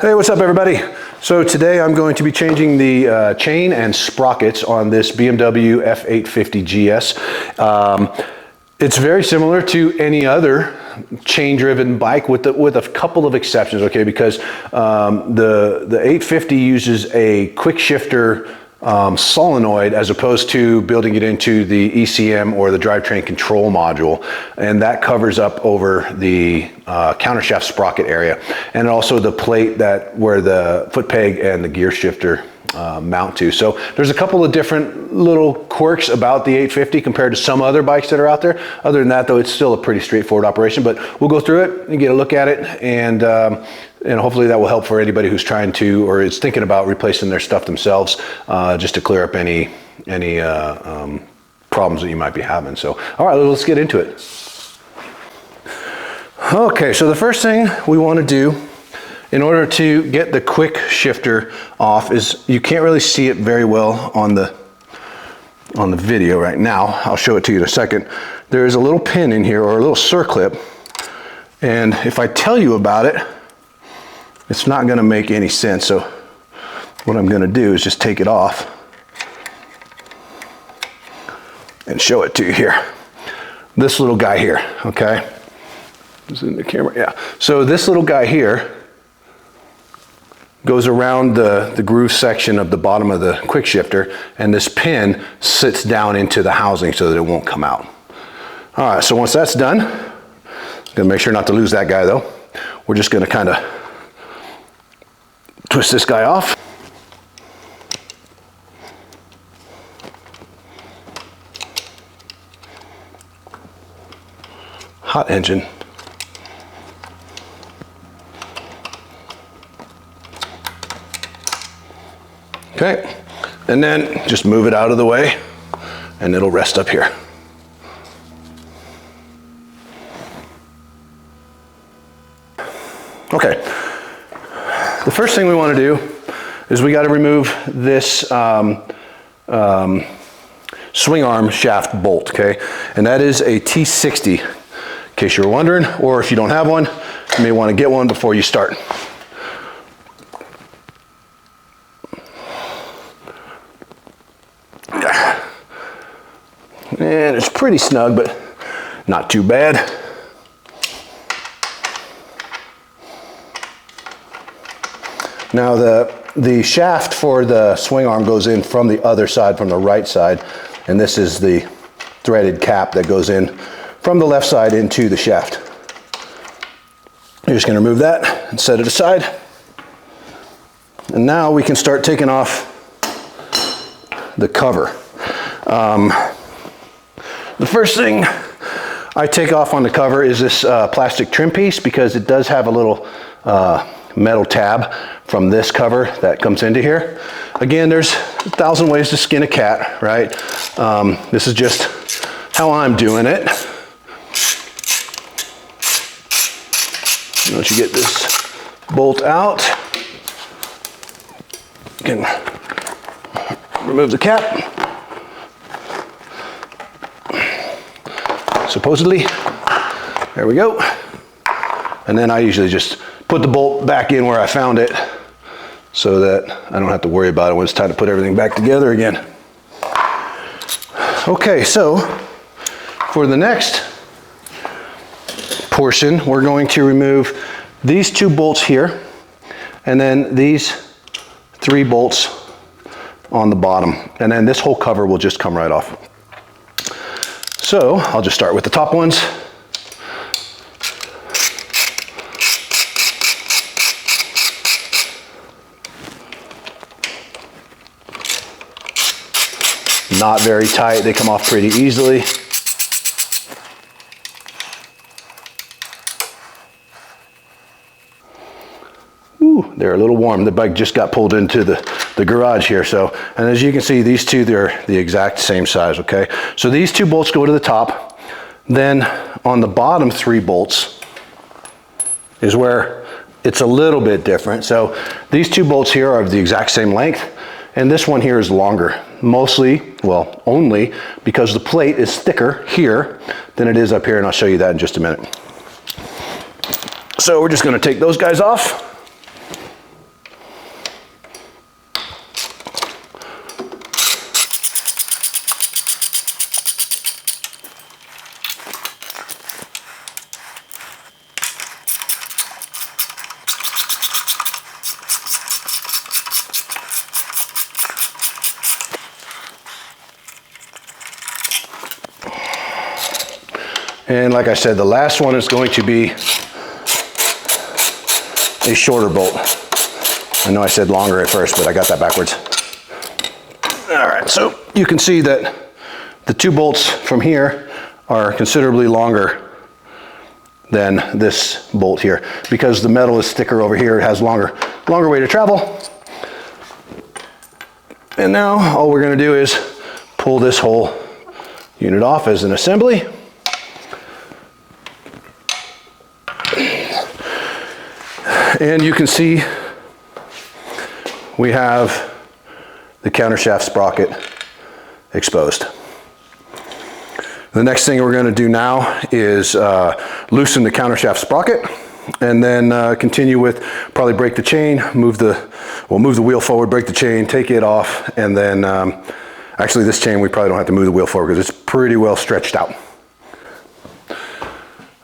Hey, what's up everybody? So today I'm going to be changing the chain and sprockets on this BMW F850 GS. It's very similar to any other chain-driven bike with a couple of exceptions, okay? Because the 850 uses a quick shifter solenoid as opposed to building it into the ECM or the drivetrain control module, and that covers up over the countershaft sprocket area, and also the plate where the foot peg and the gear shifter mount to. So there's a couple of different little quirks about the 850 compared to some other bikes that are out there. Other than that though, it's still a pretty straightforward operation, but we'll go through it and get a look at it, and hopefully that will help for anybody who's trying to or is thinking about replacing their stuff themselves, just to clear up any problems that you might be having. So all right, let's get into it. Okay, so the first thing we want to do in order to get the quick shifter off is, you can't really see it very well on the video right now. I'll show it to you in a second. There is a little pin in here, or a little circlip, and if I tell you about it, it's not going to make any sense. So what I'm going to do is just take it off and show it to you here. This little guy here, okay? Is it in the camera? Yeah. So this little guy here goes around the groove section of the bottom of the quick shifter, and this pin sits down into the housing so that it won't come out. All right, so once that's done, gonna make sure not to lose that guy though. We're just gonna kind of twist this guy off. Hot engine. Okay, and then just move it out of the way and it'll rest up here. Okay, the first thing we want to do is we got to remove this swing arm shaft bolt, okay? And that is a T60, in case you were wondering, or if you don't have one, you may want to get one before you start. And it's pretty snug, but not too bad. Now the shaft for the swing arm goes in from the other side, from the right side, and this is the threaded cap that goes in from the left side into the shaft. You're just going to remove that and set it aside. And now we can start taking off the cover. The first thing I take off on the cover is this plastic trim piece, because it does have a little metal tab from this cover that comes into here. Again, there's 1,000 ways to skin a cat, right? This is just how I'm doing it. Once you get this bolt out, you can remove the cap. Supposedly, there we go. And then I usually just put the bolt back in where I found it so that I don't have to worry about it when it's time to put everything back together again. Okay, so for the next portion, we're going to remove these two bolts here, and then these 3 bolts on the bottom, and then this whole cover will just come right off. So I'll just start with the top ones. Not very tight, they come off pretty easily. Ooh, they're a little warm. The bike just got pulled into the garage here. So, and as you can see, these two, they're the exact same size, okay? So these 2 bolts go to the top. Then on the bottom 3 bolts is where it's a little bit different. So these 2 bolts here are of the exact same length, and this one here is longer. Mostly, well, only because the plate is thicker here than it is up here, and I'll show you that in just a minute. So we're just gonna take those guys off. And like I said, the last one is going to be a shorter bolt. I know I said longer at first, but I got that backwards. All right, so you can see that the 2 bolts from here are considerably longer than this bolt here. Because the metal is thicker over here, it has longer way to travel. And now all we're gonna do is pull this whole unit off as an assembly. And you can see we have the countershaft sprocket exposed. The next thing we're going to do now is loosen the countershaft sprocket, and then continue with probably break the chain, move the wheel forward, break the chain, take it off, and then actually this chain we probably don't have to move the wheel forward because it's pretty well stretched out.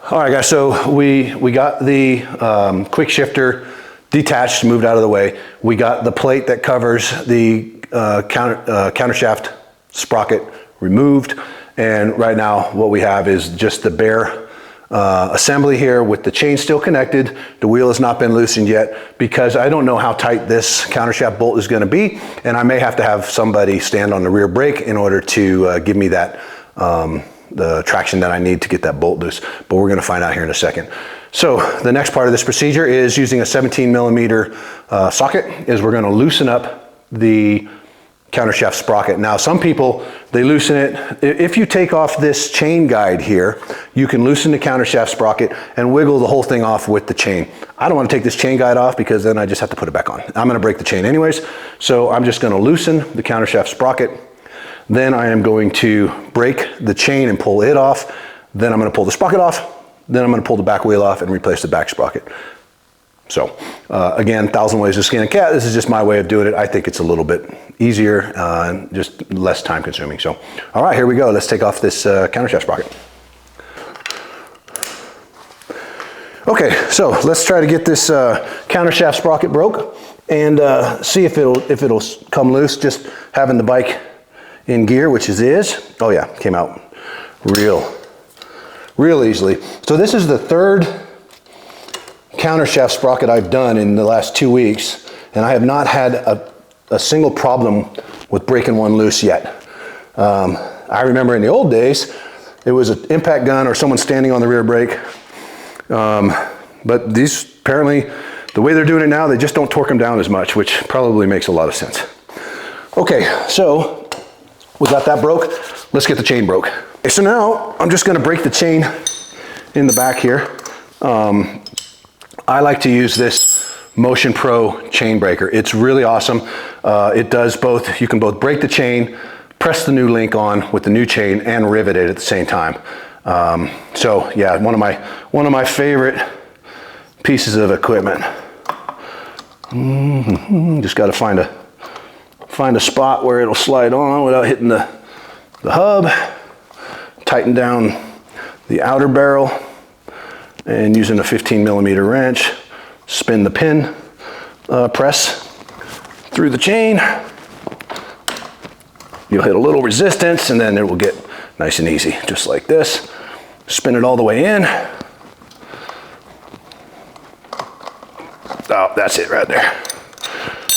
All right, guys, so we got the quick shifter detached, moved out of the way. We got the plate that covers the countershaft sprocket removed. And right now what we have is just the bare assembly here with the chain still connected. The wheel has not been loosened yet because I don't know how tight this countershaft bolt is going to be, and I may have to have somebody stand on the rear brake in order to give me that the traction that I need to get that bolt loose, but we're going to find out here in a second. So the next part of this procedure is using a 17 millimeter socket. Is we're going to loosen up the countershaft sprocket. Now some people, they loosen it. If you take off this chain guide here, you can loosen the countershaft sprocket and wiggle the whole thing off with the chain. I don't want to take this chain guide off because then I just have to put it back on. I'm going to break the chain anyways, so I'm just going to loosen the countershaft sprocket. Then I am going to break the chain and pull it off. Then I'm going to pull the sprocket off. Then I'm going to pull the back wheel off and replace the back sprocket. So again, 1,000 ways to skin a cat. This is just my way of doing it. I think it's a little bit easier and just less time consuming. So, all right, here we go. Let's take off this countershaft sprocket. Okay, so let's try to get this countershaft sprocket broke and see if it'll come loose. Just having the bike in gear, which it is. Oh yeah, came out real easily. So this is the 3rd countershaft sprocket I've done in the last 2 weeks, and I have not had a single problem with breaking one loose yet. I remember in the old days, it was an impact gun or someone standing on the rear brake. But these, apparently, the way they're doing it now, they just don't torque them down as much, which probably makes a lot of sense. Okay, so we got that broke. Let's get the chain broke. Okay, so now I'm just gonna break the chain in the back here. I like to use this Motion Pro chain breaker. It's really awesome. It does both. You can both break the chain, press the new link on with the new chain, and rivet it at the same time. So yeah, one of my favorite pieces of equipment. Just got to find a spot where it'll slide on without hitting the hub. Tighten down the outer barrel, and using a 15 millimeter wrench, spin the pin, press through the chain. You'll hit a little resistance and then it will get nice and easy, just like this. Spin it all the way in. Oh, that's it right there.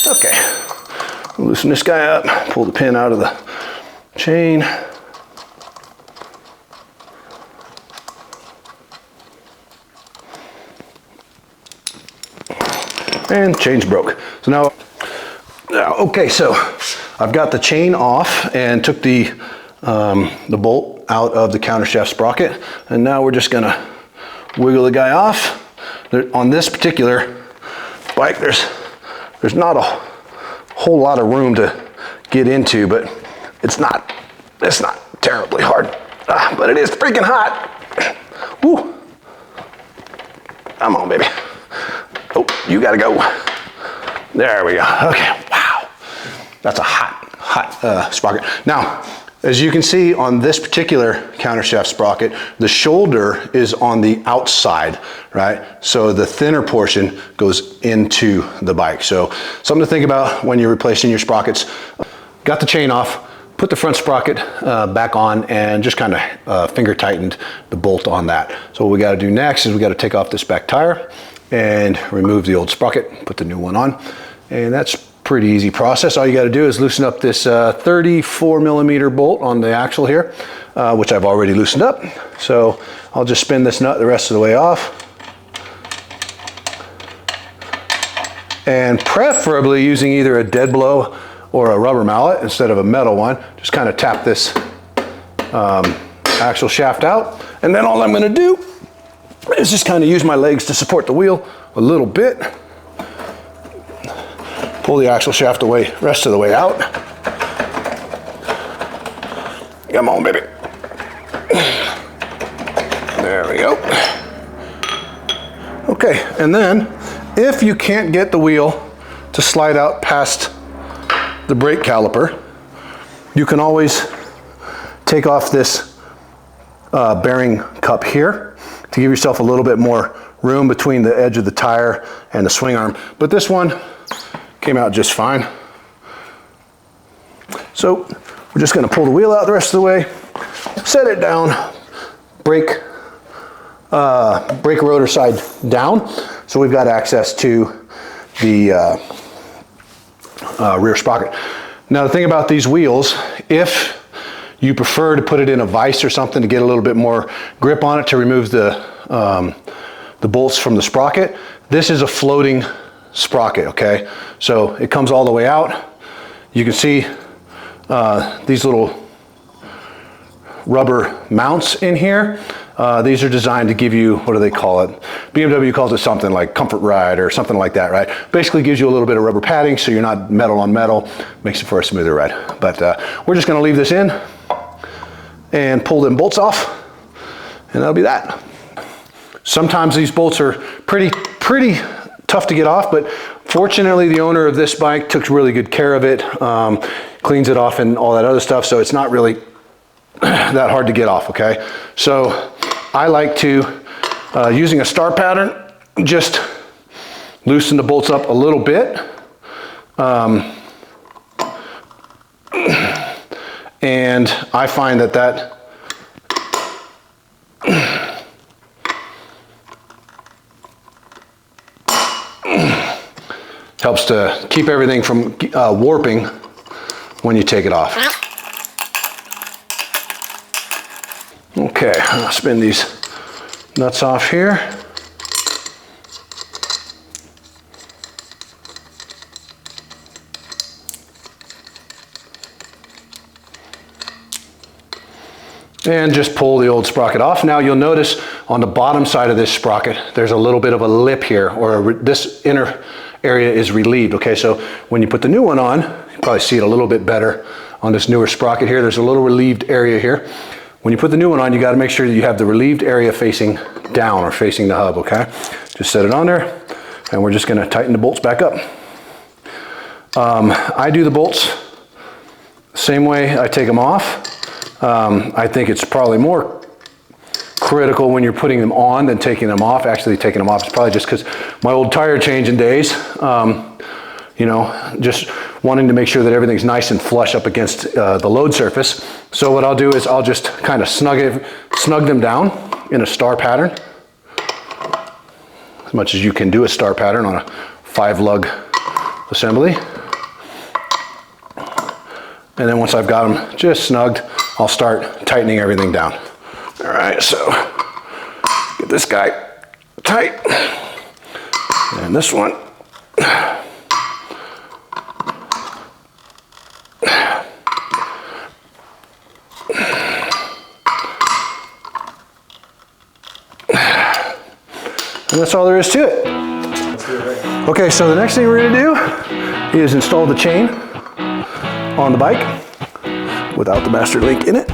Okay, loosen this guy up, pull the pin out of the chain. And chain's broke. So now, okay, so I've got the chain off and took the bolt out of the countershaft sprocket, and now we're just gonna wiggle the guy off. On this particular bike, there's not a whole lot of room to get into, but it's not terribly hard, but it is freaking hot. Woo! Come on, baby. Oh, you gotta go. There we go. Okay, wow. That's a hot sprocket. Now, as you can see on this particular countershaft sprocket, the shoulder is on the outside, right? So the thinner portion goes into the bike. So something to think about when you're replacing your sprockets. Got the chain off, put the front sprocket back on and just kind of finger tightened the bolt on that. So what we got to do next is we got to take off this back tire and remove the old sprocket, put the new one on, and that's pretty easy process. All you got to do is loosen up this 34 millimeter bolt on the axle here, which I've already loosened up. So I'll just spin this nut the rest of the way off. And preferably using either a dead blow or a rubber mallet instead of a metal one. Just kind of tap this axle shaft out. And then all I'm going to do is just kind of use my legs to support the wheel a little bit. Pull the axle shaft away, rest of the way out. Come on, baby. There we go. Okay, and then if you can't get the wheel to slide out past the brake caliper, you can always take off this bearing cup here to give yourself a little bit more room between the edge of the tire and the swing arm. But this one came out just fine. So we're just going to pull the wheel out the rest of the way, set it down, brake rotor side down, so we've got access to the rear sprocket. Now the thing about these wheels, if you prefer to put it in a vise or something to get a little bit more grip on it to remove the bolts from the sprocket, this is a floating sprocket, okay? So it comes all the way out. You can see these little rubber mounts in here. These are designed to give you, what do they call it? BMW calls it something like comfort ride or something like that, right? Basically gives you a little bit of rubber padding so you're not metal on metal, makes it for a smoother ride. But we're just gonna leave this in and pull them bolts off, and that'll be that. Sometimes these bolts are pretty tough to get off, but fortunately the owner of this bike took really good care of it, cleans it off and all that other stuff, so it's not really that hard to get off, okay? So I like to, using a star pattern, just loosen the bolts up a little bit. And I find that helps to keep everything from warping when you take it off. Okay, I'll spin these nuts off here. And just pull the old sprocket off. Now you'll notice on the bottom side of this sprocket, there's a little bit of a lip here, or this inner area is relieved. Okay, so when you put the new one on, you probably see it a little bit better on this newer sprocket here. There's a little relieved area here. When you put the new one on, you got to make sure that you have the relieved area facing down or facing the hub, okay? Just set it on there, and we're just going to tighten the bolts back up. I do the bolts same way I take them off. I think it's probably more critical when you're putting them on than taking them off. Actually, taking them off is probably just because my old tire changing days, you know, just wanting to make sure that everything's nice and flush up against the load surface. So what I'll do is I'll just kind of snug them down in a star pattern, as much as you can do a star pattern on a 5-lug assembly. And then once I've got them just snugged, I'll start tightening everything down. All right, so get this guy tight, and this one. And that's all there is to it. Okay, so the next thing we're gonna do is install the chain on the bike without the master link in it.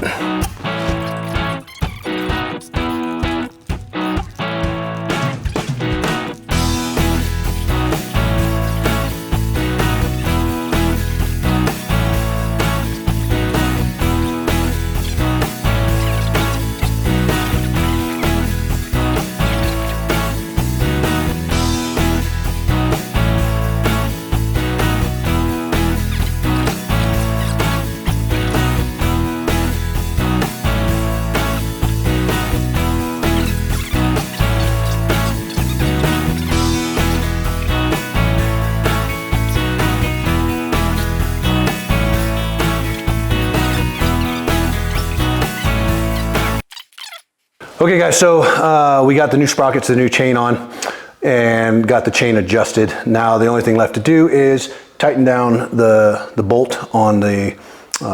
Okay guys, so we got the new sprockets, the new chain on, and got the chain adjusted. Now the only thing left to do is tighten down the bolt on the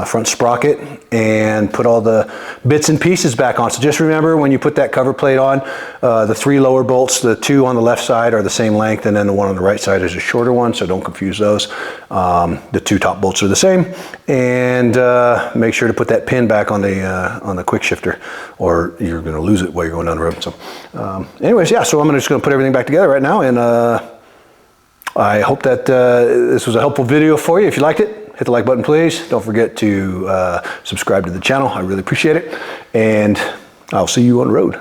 front sprocket and put all the bits and pieces back on. So just remember, when you put that cover plate on, the 3 lower bolts, the 2 on the left side are the same length, and then the one on the right side is a shorter one, so don't confuse those. The 2 top bolts are the same, and make sure to put that pin back on the quick shifter, or you're going to lose it while you're going down the road. So anyways, yeah, so I'm just going to put everything back together right now, and I hope that this was a helpful video for you. If you liked it, hit the like button, please. Don't forget to subscribe to the channel. I really appreciate it. And I'll see you on the road.